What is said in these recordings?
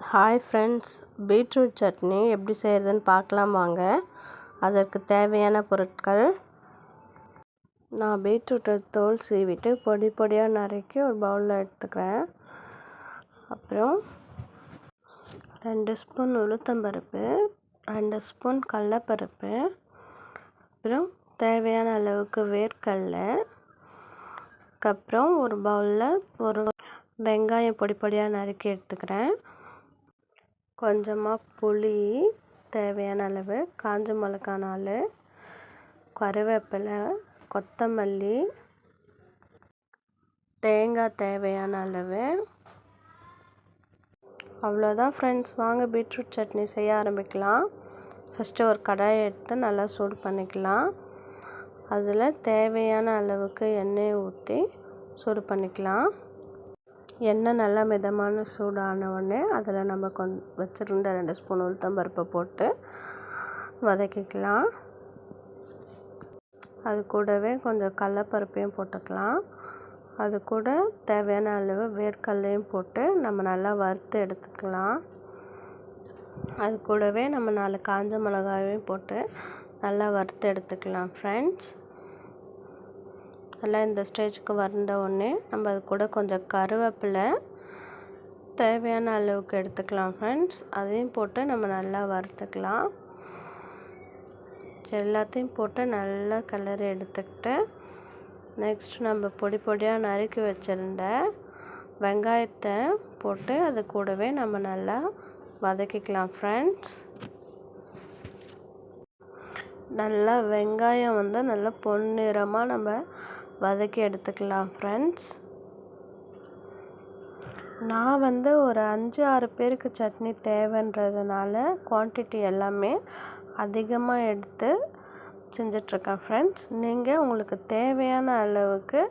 Hi friends, beetroot chutney எப்படி செய்கிறதுன்னு பார்க்கலாம் வாங்க. அதற்கு தேவையான பொருட்கள்: நான் பீட்ரூட்டை தோல் சீவிட்டு பொடி பொடியாக நறுக்கி ஒரு பவுலில் எடுத்துக்கிறேன். அப்புறம் 2 ஸ்பூன் உளுத்தம்பருப்பு, 2 ஸ்பூன் கடலைப்பருப்பு, அப்புறம் தேவையான அளவுக்கு வேர்க்கடலை, அதுக்கப்புறம் ஒரு பவுலில் ஒரு வெங்காயம் பொடி பொடியாக நறுக்கி எடுத்துக்கிறேன். கொஞ்சமாக புளி தேவையான அளவு, காஞ்ச மிளகாய் 4, கருவேப்பிலை, கொத்தமல்லி, தேங்காய் தேவையான அளவு. அவ்வளோதான் ஃப்ரெண்ட்ஸ். வாங்க பீட்ரூட் சட்னி செய்ய ஆரம்பிக்கலாம். ஃபஸ்ட்டு ஒரு கடாயை எடுத்து நல்லா சூடு பண்ணிக்கலாம். அதில் தேவையான அளவுக்கு எண்ணெயை ஊற்றி சூடு பண்ணிக்கலாம். எண்ணெய் நல்லா மிதமான சூடான உடனே அதில் நம்ம வச்சுருந்த 2 ஸ்பூன் உளுத்தம்பருப்பை போட்டு வதக்கிக்கலாம். அது கூடவே கொஞ்சம் கடலைப்பருப்பையும் போட்டுக்கலாம். அது கூட தேவையான அளவு வேர்க்கடலையும் போட்டு நம்ம நல்லா வறுத்து எடுத்துக்கலாம். அது கூடவே நம்ம 4 காஞ்ச மிளகாயும் போட்டு நல்லா வறுத்து எடுத்துக்கலாம் ஃப்ரெண்ட்ஸ். நல்லா இந்த ஸ்டேஜுக்கு வந்த உடனே நம்ம அது கூட கொஞ்சம் கருவேப்பிலை தேவையான அளவுக்கு எடுத்துக்கலாம் ஃப்ரெண்ட்ஸ். அதையும் போட்டு நம்ம நல்லா வறுத்துக்கலாம். எல்லாத்தையும் போட்டு நல்லா கிளறி எடுத்துக்கிட்டு நெக்ஸ்ட் நம்ம பொடி பொடியாக நறுக்கி வச்சுருந்த வெங்காயத்தை போட்டு அது கூடவே நம்ம நல்லா வதக்கிக்கலாம் ஃப்ரெண்ட்ஸ். நல்லா வெங்காயம் நல்லா பொன்னிறமாக நம்ம வதக்கி எடுத்துக்கலாம் ஃப்ரெண்ட்ஸ். நான் ஒரு 5-6 பேருக்கு சட்னி தேவைன்றதுனால குவான்டிட்டி எல்லாமே அதிகமாக எடுத்து செஞ்சிட்ருக்கேன் ஃப்ரெண்ட்ஸ். நீங்கள் உங்களுக்கு தேவையான அளவுக்கு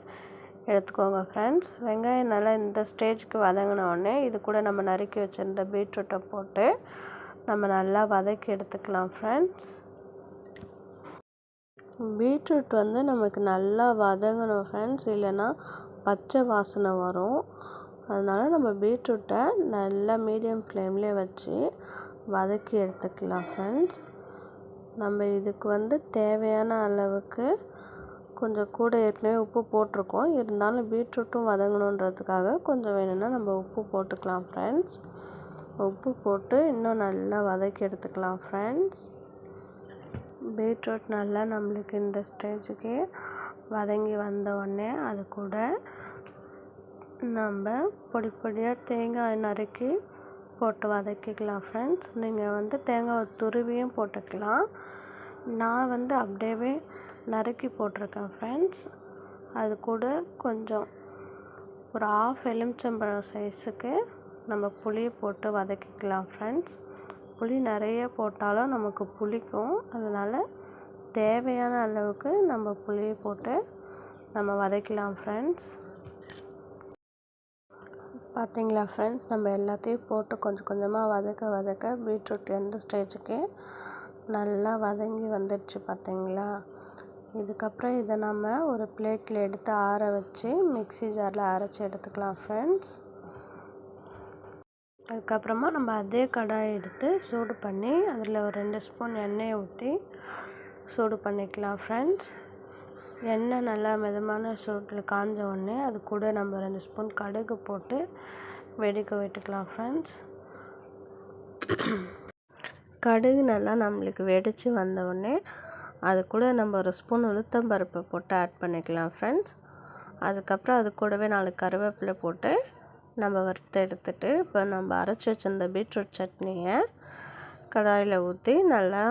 எடுத்துக்கோங்க ஃப்ரெண்ட்ஸ். வெங்காயம் நல்லா இந்த ஸ்டேஜுக்கு வதங்கின உடனே இது கூட நம்ம நறுக்கி வச்சுருந்த பீட்ரூட்டை போட்டு நம்ம நல்லா வதக்கி எடுத்துக்கலாம் ஃப்ரெண்ட்ஸ். பீட்ரூட் நமக்கு நல்லா வதங்கணும் ஃப்ரெண்ட்ஸ், இல்லைன்னா பச்சை வாசனை வரும். அதனால் நம்ம பீட்ரூட்டை நல்லா மீடியம் ஃப்ளேம்லேயே வச்சு வதக்கி எடுத்துக்கலாம் ஃப்ரெண்ட்ஸ். நம்ம இதுக்கு தேவையான அளவுக்கு கொஞ்சம் கூட ஏற்கனவே உப்பு போட்டிருக்கோம். இருந்தாலும் பீட்ரூட்டும் வதங்கணுன்றதுக்காக கொஞ்சம் வேணும்னா நம்ம உப்பு போட்டுக்கலாம் ஃப்ரெண்ட்ஸ். உப்பு போட்டு இன்னும் நல்லா வதக்கி எடுத்துக்கலாம் ஃப்ரெண்ட்ஸ். பீட்ரூட் நல்லா நம்மளுக்கு இந்த ஸ்டேஜுக்கு வதங்கி வந்த உடனே அது கூட நம்ம பொடி பொடியாக தேங்காய் நறுக்கி போட்டு வதக்கிக்கலாம் ஃப்ரெண்ட்ஸ். நீங்கள் தேங்காய் துருவியும் போட்டுக்கலாம். நான் அப்படியே நறுக்கி போட்டிருக்கேன் ஃப்ரெண்ட்ஸ். அது கூட கொஞ்சம் ஒரு 1/2 எலுமிச்சம்பழம் சைஸுக்கு நம்ம புளி போட்டு வதக்கிக்கலாம் ஃப்ரெண்ட்ஸ். புளி நிறைய போட்டாலும் நமக்கு புளிக்கும். அதனால் தேவையான அளவுக்கு நம்ம புளியை போட்டு நம்ம வதக்கலாம் ஃப்ரெண்ட்ஸ். பார்த்தீங்களா ஃப்ரெண்ட்ஸ், நம்ம எல்லாத்தையும் போட்டு கொஞ்சம் கொஞ்சமாக வதக்க பீட்ரூட் எந்த ஸ்டேஜுக்கு நல்லா வதங்கி வந்துடுச்சு பார்த்தீங்களா. இதுக்கப்புறம் இதை நம்ம ஒரு பிளேட்டில் எடுத்து ஆற வச்சு மிக்ஸி ஜாரில் அரைச்சி எடுத்துக்கலாம் ஃப்ரெண்ட்ஸ். அதுக்கப்புறமா நம்ம அதே கடாயை எடுத்து சூடு பண்ணி அதில் ஒரு 2 ஸ்பூன் எண்ணெயை ஊற்றி சூடு பண்ணிக்கலாம் ஃப்ரெண்ட்ஸ். எண்ணெய் நல்லா மிதமான சூட்டில் காஞ்ச உடனே அது கூட நம்ம 2 ஸ்பூன் கடுகு போட்டு வெடிக்க விட்டுக்கலாம் ஃப்ரெண்ட்ஸ். கடுகு நல்லா நம்மளுக்கு வெடித்து வந்த உடனே அது கூட நம்ம ஒரு ஸ்பூன் உளுத்தம்பருப்பை போட்டு ஆட் பண்ணிக்கலாம் ஃப்ரெண்ட்ஸ். அதுக்கப்புறம் அது கூடவே 4 கருவேப்பிலை போட்டு நம்ம வறுத்து எடுத்துகிட்டு இப்போ நம்ம அரைச்சி வச்சிருந்த பீட்ரூட் சட்னியை கடாயில் ஊற்றி நல்லா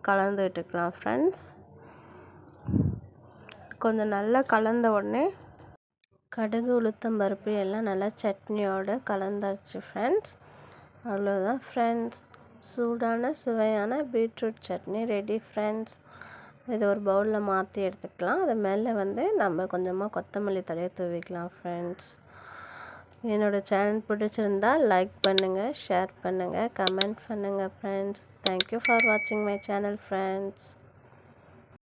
கலந்து விட்டுக்கலாம் ஃப்ரெண்ட்ஸ். கொஞ்சம் நல்லா கலந்த உடனே கடுகு உளுத்தம்பருப்பு எல்லாம் நல்லா சட்னியோடு கலந்தாச்சு ஃப்ரெண்ட்ஸ். அவ்வளோதான் ஃப்ரெண்ட்ஸ், சூடான சுவையான பீட்ரூட் சட்னி ரெடி ஃப்ரெண்ட்ஸ். இது ஒரு பவுலில் மாற்றி எடுத்துக்கலாம். அது மேலே நம்ம கொஞ்சமாக கொத்தமல்லி தழையை தூவிக்கலாம் ஃப்ரெண்ட்ஸ். என்னோடய சேனல் பிடிச்சிருந்தா லைக் பண்ணுங்கள், ஷேர் பண்ணுங்கள், கமெண்ட் பண்ணுங்கள் ஃப்ரெண்ட்ஸ். தேங்க்யூ ஃபார் வாட்சிங் மை சேனல் ஃப்ரெண்ட்ஸ்.